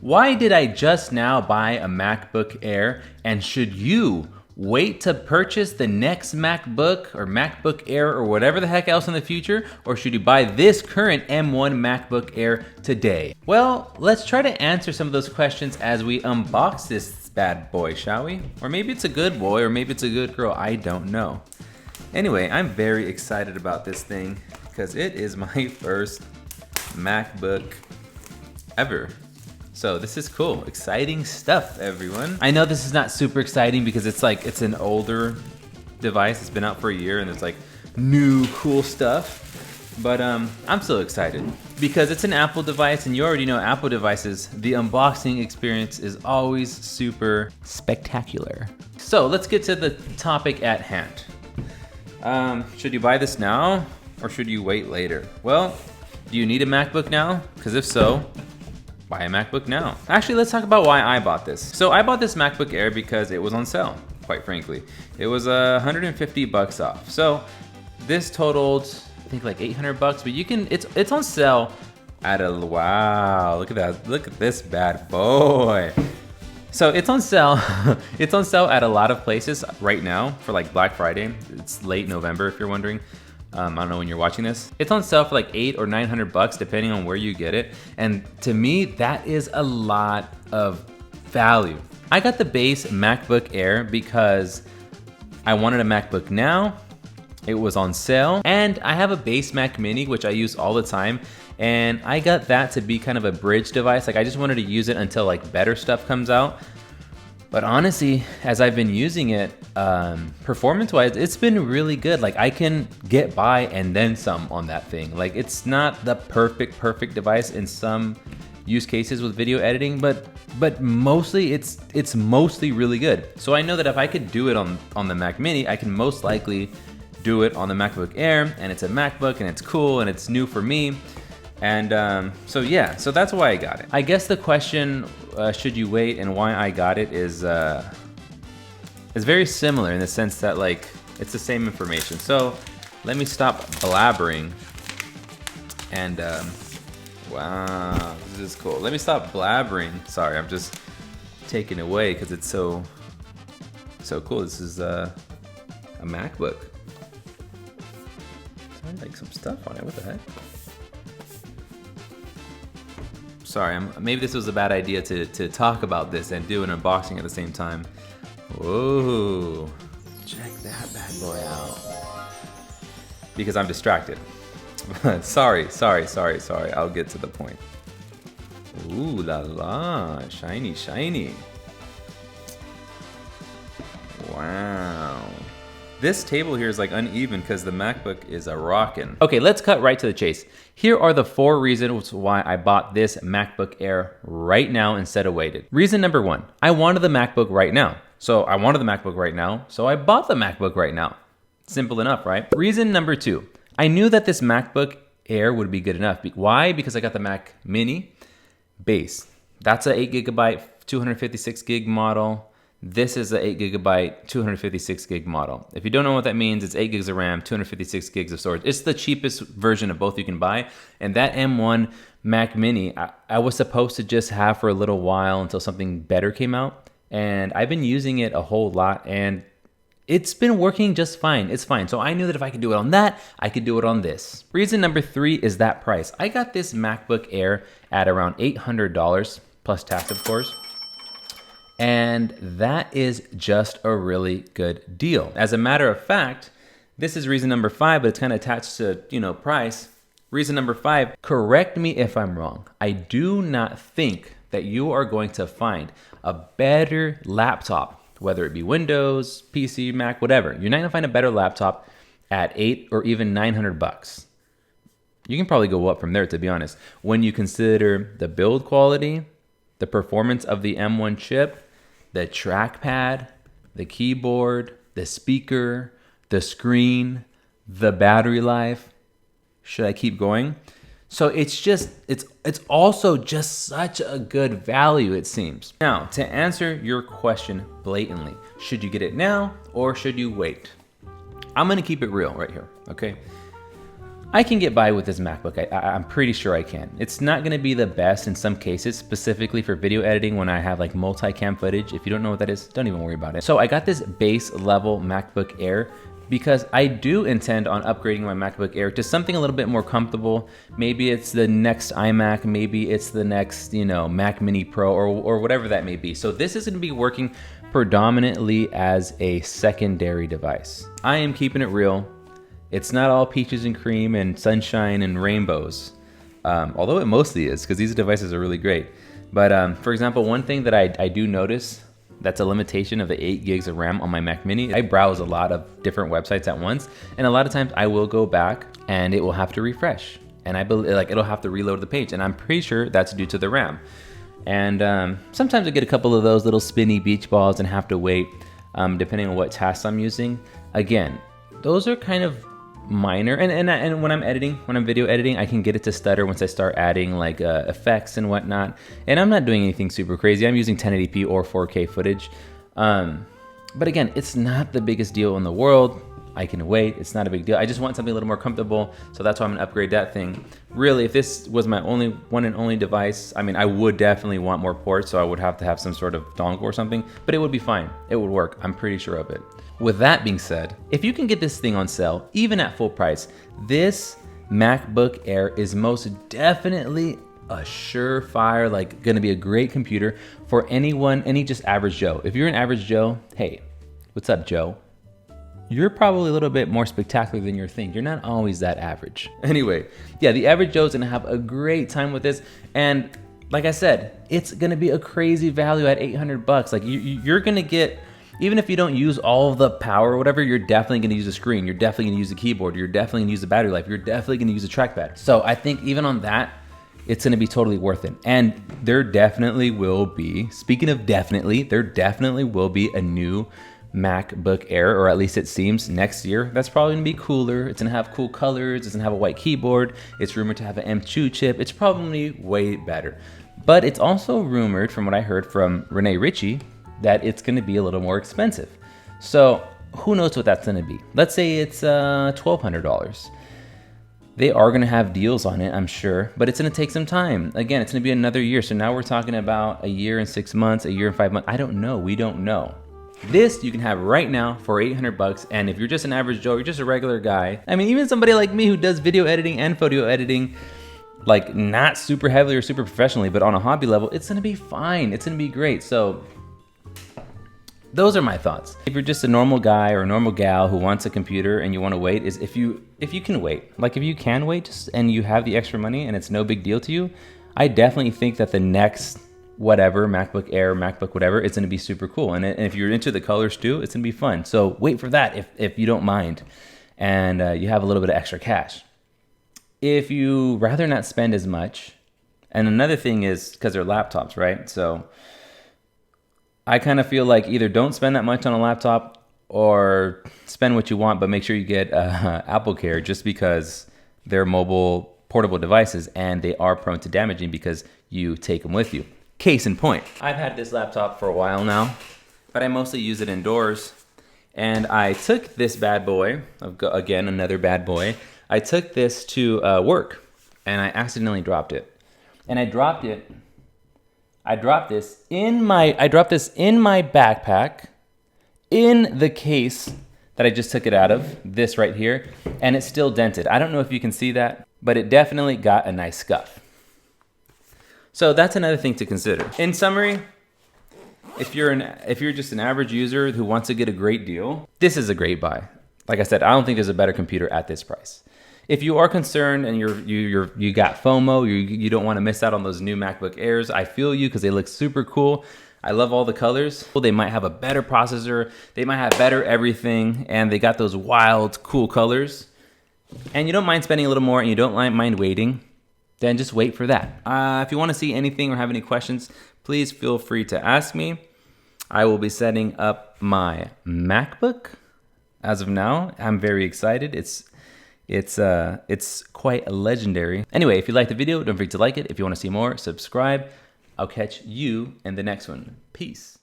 Why did I just now buy a MacBook Air, and should you wait to purchase the next MacBook or MacBook Air or whatever the heck else in the future, or should you buy this current M1 MacBook Air today? Well, let's try to answer some of those questions as we unbox this bad boy, shall we? Or maybe it's a good boy, or maybe it's a good girl, I don't know. Anyway, I'm very excited about this thing because it is my first MacBook ever. So this is cool, exciting stuff, everyone. I know this is not super exciting because it's an older device. It's been out for a year and there's like new cool stuff. But I'm still excited because it's an Apple device, and you already know Apple devices, the unboxing experience is always super spectacular. So let's get to the topic at hand. Should you buy this now or should you wait later? Well, do you need a MacBook now? Because if so, buy a MacBook now. Actually, let's talk about why I bought this. So I bought this MacBook Air because it was on sale, quite frankly. It was $150 off. So this totaled, I think like 800 bucks, but it's on sale at wow, look at that. Look at this bad boy. So it's on sale. It's on sale at a lot of places right now for like Black Friday. It's late November if you're wondering. I don't know when you're watching this. It's on sale for like $800 or $900 depending on where you get it. And to me, that is a lot of value. I got the base MacBook Air because I wanted a MacBook now. It was on sale. And I have a base Mac Mini, which I use all the time. And I got that to be kind of a bridge device. Like I just wanted to use it until like better stuff comes out. But honestly, as I've been using it, performance-wise, it's been really good. Like I can get by and then some on that thing. Like it's not the perfect device in some use cases with video editing, but mostly it's mostly really good. So I know that if I could do it on the Mac Mini, I can most likely do it on the MacBook Air, and it's a MacBook and it's cool and it's new for me. And so yeah, so that's why I got it. I guess the question, should you wait, and why I got it is very similar in the sense that like it's the same information. So let me stop blabbering and wow, this is cool. Let me stop blabbering. Sorry, I'm just taking away because it's so cool. This is a MacBook. There's like some stuff on it. What the heck? Sorry, maybe this was a bad idea to talk about this and do an unboxing at the same time. Whoa, check that bad boy out. Because I'm distracted. sorry, I'll get to the point. Ooh la la, shiny. Wow. This table here is like uneven because the MacBook is a rockin'. Okay, let's cut right to the chase. Here are the 4 reasons why I bought this MacBook Air right now instead of waited. Reason number 1, I wanted the MacBook right now. So I wanted the MacBook right now, so I bought the MacBook right now. Simple enough, right? Reason number 2, I knew that this MacBook Air would be good enough. Why? Because I got the Mac Mini base. That's a 8GB, 256 gig model. This is a 8GB, 256 gig model. If you don't know what that means, it's 8 gigs of RAM, 256 gigs of storage. It's the cheapest version of both you can buy. And that M1 Mac Mini, I was supposed to just have for a little while until something better came out. And I've been using it a whole lot, and it's been working just fine. It's fine. So I knew that if I could do it on that, I could do it on this. Reason number 3 is that price. I got this MacBook Air at around $800 plus tax, of course. And that is just a really good deal. As a matter of fact, this is reason number 5, but it's kind of attached to, price. Reason number 5, correct me if I'm wrong. I do not think that you are going to find a better laptop, whether it be Windows, PC, Mac, whatever. You're not gonna find a better laptop at $800 or even $900. You can probably go up from there, to be honest. When you consider the build quality, the performance of the M1 chip, the trackpad, the keyboard, the speaker, the screen, the battery life. Should I keep going? So it's also just such a good value, it seems. Now, to answer your question blatantly, should you get it now or should you wait? I'm gonna keep it real right here, okay? I can get by with this MacBook. I'm pretty sure I can. It's not gonna be the best in some cases, specifically for video editing when I have like multicam footage. If you don't know what that is, don't even worry about it. So I got this base level MacBook Air because I do intend on upgrading my MacBook Air to something a little bit more comfortable. Maybe it's the next iMac, maybe it's the next, Mac Mini Pro or whatever that may be. So this is gonna be working predominantly as a secondary device. I am keeping it real. It's not all peaches and cream and sunshine and rainbows, although it mostly is, because these devices are really great. But for example, one thing that I do notice that's a limitation of the 8 gigs of RAM on my Mac Mini. I browse a lot of different websites at once, and a lot of times I will go back and it will have to refresh, and I believe it'll have to reload the page, and I'm pretty sure that's due to the RAM. And sometimes I get a couple of those little spinny beach balls and have to wait, depending on what tasks I'm using. Again, those are kind of minor, and when I'm editing, when I'm video editing, I can get it to stutter once I start adding like effects and whatnot. And I'm not doing anything super crazy. I'm using 1080p or 4K footage. But again, it's not the biggest deal in the world. I can wait. It's not a big deal. I just want something a little more comfortable, so that's why I'm gonna upgrade that thing. Really, if this was my one and only device, I mean, I would definitely want more ports, so I would have to have some sort of dongle or something, but it would be fine. It would work. I'm pretty sure of it. With that being said, if you can get this thing on sale, even at full price, this MacBook Air is most definitely a surefire, like gonna be a great computer for anyone, any just average Joe. If you're an average Joe, hey, what's up, Joe? You're probably a little bit more spectacular than you think. You're not always that average. Anyway, yeah, the average Joe's gonna have a great time with this. And like I said, it's gonna be a crazy value at 800 bucks. Like you're gonna get, even if you don't use all of the power or whatever, you're definitely gonna use the screen. You're definitely gonna use the keyboard. You're definitely gonna use the battery life. You're definitely gonna use the trackpad. So I think even on that, it's gonna be totally worth it. And there definitely will be, speaking of definitely, there definitely will be a new MacBook Air, or at least it seems, next year. That's probably gonna be cooler. It's gonna have cool colors. It's gonna have a white keyboard. It's rumored to have an M2 chip. It's probably way better. But it's also rumored, from what I heard from Renee Ritchie, that it's gonna be a little more expensive. So who knows what that's gonna be? Let's say it's $1,200. They are gonna have deals on it, I'm sure, but it's gonna take some time. Again, it's gonna be another year. So now we're talking about a year and 6 months, a year and 5 months. I don't know, we don't know. This you can have right now for 800 bucks. And if you're just an average Joe, you're just a regular guy. I mean, even somebody like me who does video editing and photo editing, like not super heavily or super professionally, but on a hobby level, it's gonna be fine. It's gonna be great. So those are my thoughts. If you're just a normal guy or a normal gal who wants a computer and you wanna wait, is if you can wait. Like if you can wait and you have the extra money and it's no big deal to you, I definitely think that the next whatever, MacBook Air, MacBook whatever, it's gonna be super cool. And if you're into the colors too, it's gonna be fun. So wait for that if you don't mind and you have a little bit of extra cash. If you rather not spend as much, and another thing is because they're laptops, right? So I kind of feel like either don't spend that much on a laptop or spend what you want, but make sure you get AppleCare, just because they're mobile portable devices and they are prone to damaging because you take them with you. Case in point, I've had this laptop for a while now, but I mostly use it indoors. And I took this bad boy, again, another bad boy. I took this to work and I accidentally dropped it. And I dropped this in my backpack, in the case that I just took it out of, this right here, and it's still dented. I don't know if you can see that, but it definitely got a nice scuff. So that's another thing to consider. In summary, if you're just an average user who wants to get a great deal, this is a great buy. Like I said, I don't think there's a better computer at this price. If you are concerned and you got FOMO, you don't want to miss out on those new MacBook Airs, I feel you, because they look super cool. I love all the colors. They might have a better processor, they might have better everything, and they got those wild, cool colors. And you don't mind spending a little more and you don't mind waiting, then just wait for that. If you want to see anything or have any questions, please feel free to ask me. I will be setting up my MacBook. As of now, I'm very excited. It's quite legendary. Anyway, if you liked the video, don't forget to like it. If you want to see more, subscribe. I'll catch you in the next one. Peace.